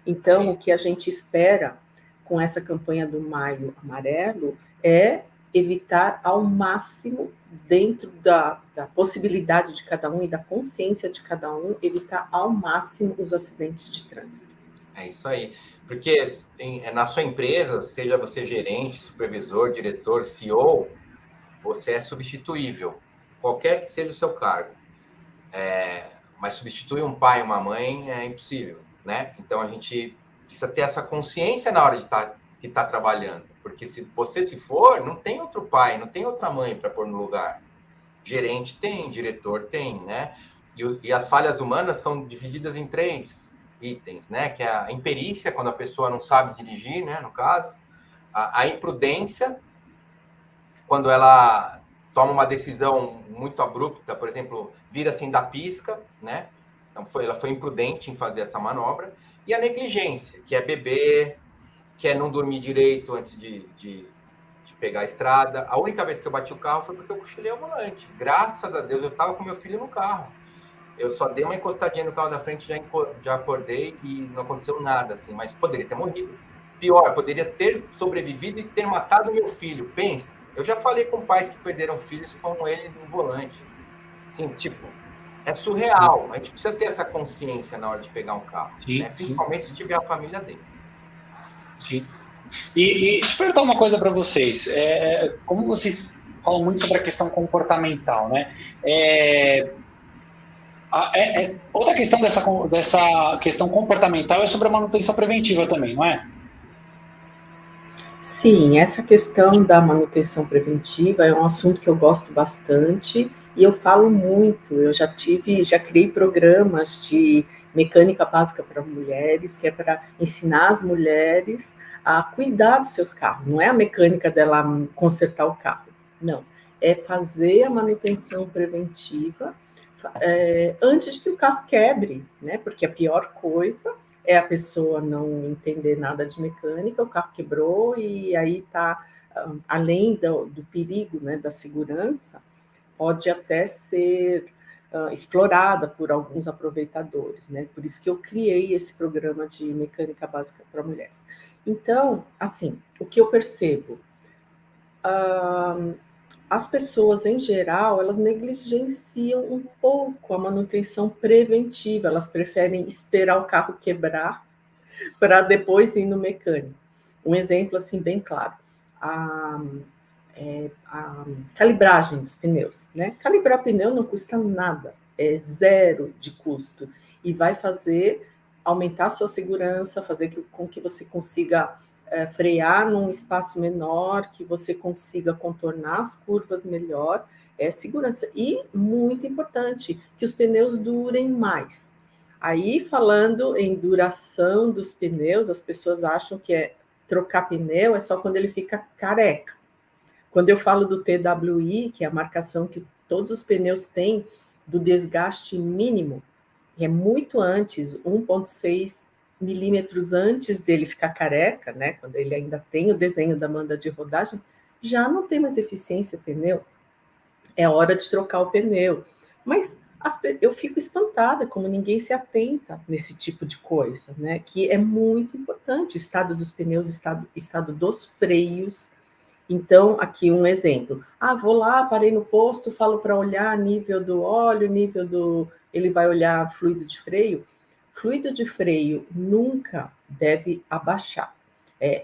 Então, o que a gente espera com essa campanha do Maio Amarelo é evitar ao máximo, dentro da possibilidade de cada um e da consciência de cada um, evitar ao máximo os acidentes de trânsito. É isso aí. Porque na sua empresa, seja você gerente, supervisor, diretor, CEO, você é substituível, qualquer que seja o seu cargo. Mas substituir um pai e uma mãe é impossível, né? Então, a gente precisa ter essa consciência na hora de estar trabalhando. Porque se você se for, não tem outro pai, não tem outra mãe para pôr no lugar. Gerente tem, diretor tem, né? E as falhas humanas são divididas em 3 itens, né? Que é a imperícia, quando a pessoa não sabe dirigir, né? No caso. A imprudência, quando ela toma uma decisão muito abrupta, por exemplo, vira assim da pisca, né? Então, ela foi imprudente em fazer essa manobra. E a negligência, que é beber, que é não dormir direito antes de pegar a estrada. A única vez que eu bati o carro foi porque eu cochilei o volante. Graças a Deus, eu estava com meu filho no carro. Eu só dei uma encostadinha no carro da frente, já acordei e não aconteceu nada, assim. Mas poderia ter morrido. Pior, poderia ter sobrevivido e ter matado meu filho. Pensa, eu já falei com pais que perderam filhos com ele no volante. Assim, tipo, é surreal. A gente precisa ter essa consciência na hora de pegar um carro. Sim, né? Principalmente se tiver a família dentro. Sim. E deixa eu perguntar uma coisa para vocês. Como vocês falam muito sobre a questão comportamental, né? Outra questão dessa questão comportamental é sobre a manutenção preventiva também, não é? Sim, essa questão da manutenção preventiva é um assunto que eu gosto bastante e eu falo muito. Eu já criei programas de mecânica básica para mulheres, que é para ensinar as mulheres a cuidar dos seus carros. Não é a mecânica dela consertar o carro, não. É fazer a manutenção preventiva antes de que o carro quebre, né? Porque a pior coisa é a pessoa não entender nada de mecânica, o carro quebrou e aí está, além do perigo, né, da segurança, pode até ser explorada por alguns aproveitadores, né? Por isso que eu criei esse programa de mecânica básica para mulheres. Então, assim, o que eu percebo? As pessoas, em geral, elas negligenciam um pouco a manutenção preventiva, elas preferem esperar o carro quebrar para depois ir no mecânico. Um exemplo, assim, bem claro, a calibragem dos pneus, né? Calibrar pneu não custa nada, é zero de custo, e vai fazer aumentar a sua segurança, fazer com que você consiga frear num espaço menor, que você consiga contornar as curvas melhor, é segurança. E, muito importante, que os pneus durem mais. Aí, falando em duração dos pneus, as pessoas acham que trocar pneu é só quando ele fica careca. Quando eu falo do TWI, que é a marcação que todos os pneus têm do desgaste mínimo, é muito antes, 1,6 milímetros antes dele ficar careca, né, quando ele ainda tem o desenho da banda de rodagem, já não tem mais eficiência o pneu. É hora de trocar o pneu. Mas eu fico espantada como ninguém se atenta nesse tipo de coisa, né, que é muito importante, o estado dos pneus, estado dos freios. Então, aqui um exemplo. Vou lá, parei no posto, falo para olhar nível do óleo, nível do... Ele vai olhar fluido de freio. Fluido de freio nunca deve abaixar.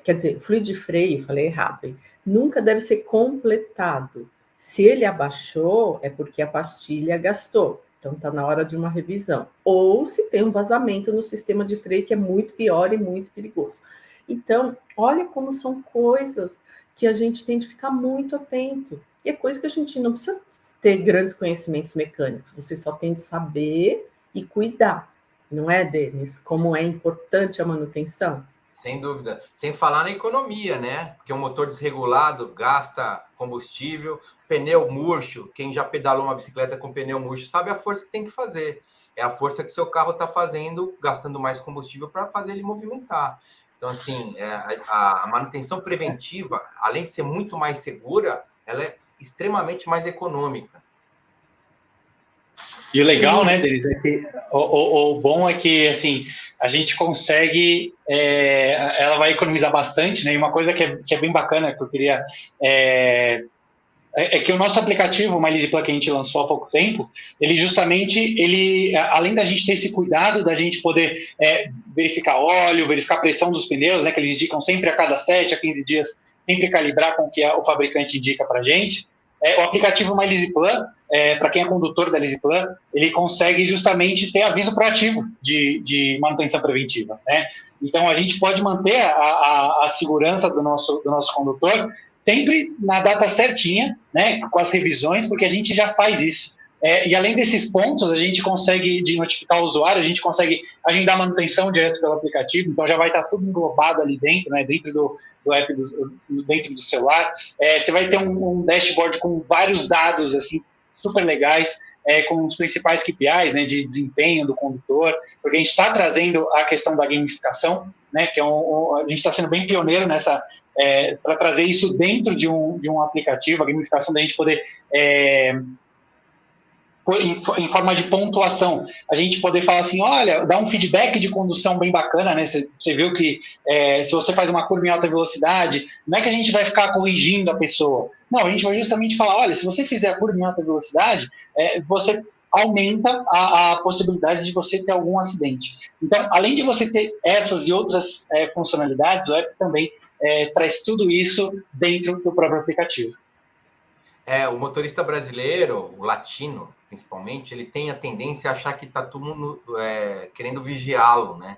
Quer dizer, fluido de freio, falei errado, hein? Nunca deve ser completado. Se ele abaixou, é porque a pastilha gastou. Então, está na hora de uma revisão. Ou se tem um vazamento no sistema de freio, que é muito pior e muito perigoso. Então, olha como são coisas que a gente tem de ficar muito atento. E é coisa que a gente não precisa ter grandes conhecimentos mecânicos, você só tem de saber e cuidar. Não é, Denis? Como é importante a manutenção? Sem dúvida. Sem falar na economia, né? Porque um motor desregulado gasta combustível, pneu murcho, quem já pedalou uma bicicleta com pneu murcho sabe a força que tem que fazer. É a força que seu carro está fazendo, gastando mais combustível para fazer ele movimentar. Então, assim, a manutenção preventiva, além de ser muito mais segura, ela é extremamente mais econômica. E o legal, né, Denis, é que o bom é que, assim, a gente consegue, ela vai economizar bastante, né, e uma coisa que é bem bacana, que eu queria, é que o nosso aplicativo, o MyLeasyPlan, que a gente lançou há pouco tempo, ele, além da gente ter esse cuidado da gente poder verificar óleo, verificar a pressão dos pneus, né, que eles indicam sempre a cada 7 a 15 dias, sempre calibrar com o que o fabricante indica para a gente, o aplicativo MyLeasyPlan, para quem é condutor da LeasyPlan, ele consegue justamente ter aviso proativo de manutenção preventiva, né? Então, a gente pode manter a segurança do nosso condutor sempre na data certinha, né, com as revisões, porque a gente já faz isso. E além desses pontos, a gente consegue, de notificar o usuário, a gente consegue agendar manutenção direto pelo aplicativo, então já vai estar tudo englobado ali dentro, né, dentro do app, dentro do celular. Você vai ter um dashboard com vários dados assim, super legais, com os principais KPIs, né, de desempenho do condutor, porque a gente está trazendo a questão da gamificação, né, que a gente está sendo bem pioneiro nessa, para trazer isso dentro de um aplicativo, a gamificação da gente poder, em forma de pontuação, a gente poder falar assim, olha, dar um feedback de condução bem bacana, né? Você viu que se você faz uma curva em alta velocidade, não é que a gente vai ficar corrigindo a pessoa. Não, a gente vai justamente falar, olha, se você fizer a curva em alta velocidade, você aumenta a possibilidade de você ter algum acidente. Então, além de você ter essas e outras funcionalidades, o app também traz tudo isso dentro do próprio aplicativo. O motorista brasileiro, o latino, principalmente, ele tem a tendência a achar que está todo mundo querendo vigiá-lo, né?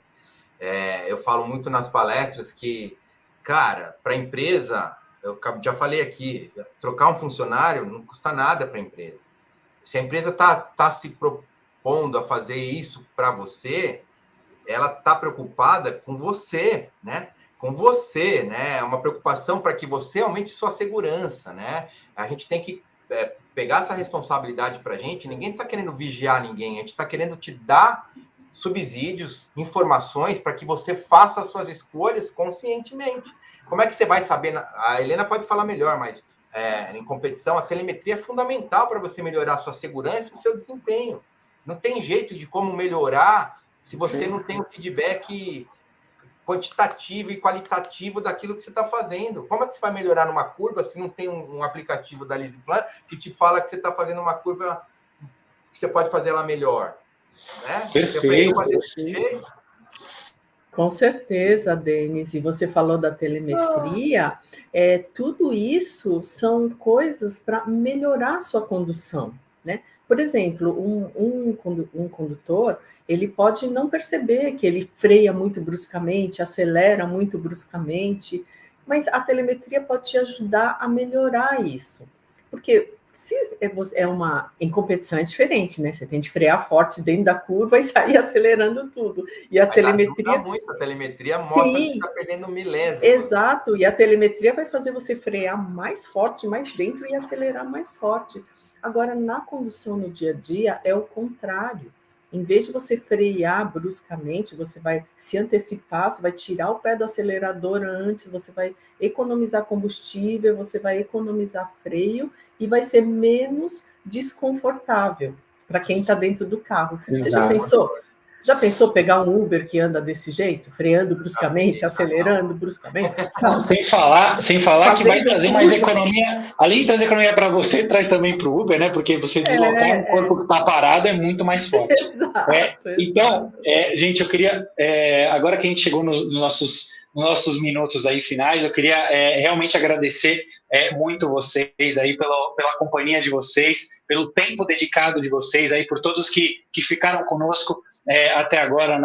Eu falo muito nas palestras que, cara, para a empresa, eu já falei aqui, trocar um funcionário não custa nada para a empresa. Se a empresa tá se propondo a fazer isso para você, ela está preocupada com você, né? Com você, né? É uma preocupação para que você aumente sua segurança, né? A gente tem que pegar essa responsabilidade para a gente. Ninguém está querendo vigiar ninguém, a gente está querendo te dar subsídios, informações para que você faça as suas escolhas conscientemente. Como é que você vai saber? A Helena pode falar melhor, mas em competição, a telemetria é fundamental para você melhorar a sua segurança e o seu desempenho. Não tem jeito de como melhorar se você não tem um feedback quantitativo e qualitativo daquilo que você está fazendo. Como é que você vai melhorar numa curva se não tem um aplicativo da LeasyPlan que te fala que você está fazendo uma curva que você pode fazer ela melhor? Né? Perfeito. Com certeza, Denis. E você falou da telemetria. Tudo isso são coisas para melhorar a sua condução, né? Por exemplo, um condutor, ele pode não perceber que ele freia muito bruscamente, acelera muito bruscamente, mas a telemetria pode te ajudar a melhorar isso. Porque se em competição é diferente, né? Você tem de frear forte dentro da curva e sair acelerando tudo. E a telemetria... ajuda muito, a telemetria mostra que está perdendo milésimo. Exato, e a telemetria vai fazer você frear mais forte, mais dentro e acelerar mais forte. Agora, na condução no dia a dia, é o contrário. Em vez de você frear bruscamente, você vai se antecipar, você vai tirar o pé do acelerador antes, você vai economizar combustível, você vai economizar freio e vai ser menos desconfortável para quem está dentro do carro. Exato. Você já pensou pegar um Uber que anda desse jeito, freando bruscamente, acelerando bruscamente? Não, sem falar que vai trazer mais economia. Além de trazer economia para você, traz também para o Uber, né? Porque você deslocar um corpo que está parado é muito mais forte. Exato. Então, gente, eu queria, agora que a gente chegou nos nossos minutos aí finais, eu queria realmente agradecer muito vocês aí pela companhia de vocês, pelo tempo dedicado de vocês aí, por todos que ficaram conosco até agora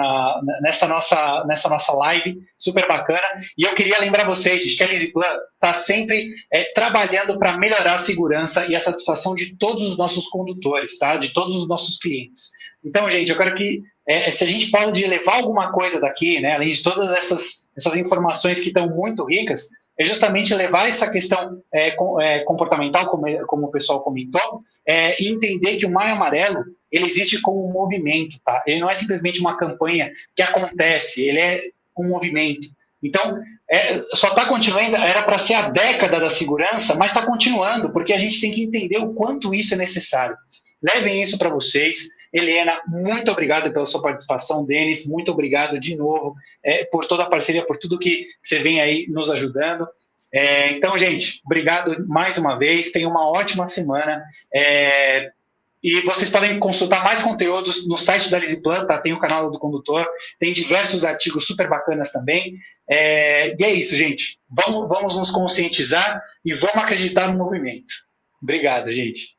nessa nossa live super bacana. E eu queria lembrar vocês que a LeasyPlan está sempre trabalhando para melhorar a segurança e a satisfação de todos os nossos condutores, tá? De todos os nossos clientes. Então, gente, eu quero que se a gente pode levar alguma coisa daqui, né, além de todas essas informações que estão muito ricas, é justamente levar essa questão comportamental, como o pessoal comentou, e entender que o Maio Amarelo ele existe como um movimento, tá? Ele não é simplesmente uma campanha que acontece, ele é um movimento. Então, só está continuando, era para ser a década da segurança, mas está continuando, porque a gente tem que entender o quanto isso é necessário. levem isso para vocês. Helena, muito obrigado pela sua participação. Denis, muito obrigado de novo por toda a parceria, por tudo que você vem aí nos ajudando. Então, gente, obrigado mais uma vez. Tenham uma ótima semana. E vocês podem consultar mais conteúdos no site da Lisiplan, tá? Tem o canal do Condutor, tem diversos artigos super bacanas também. E é isso, gente. Vamos nos conscientizar e vamos acreditar no movimento. Obrigado, gente.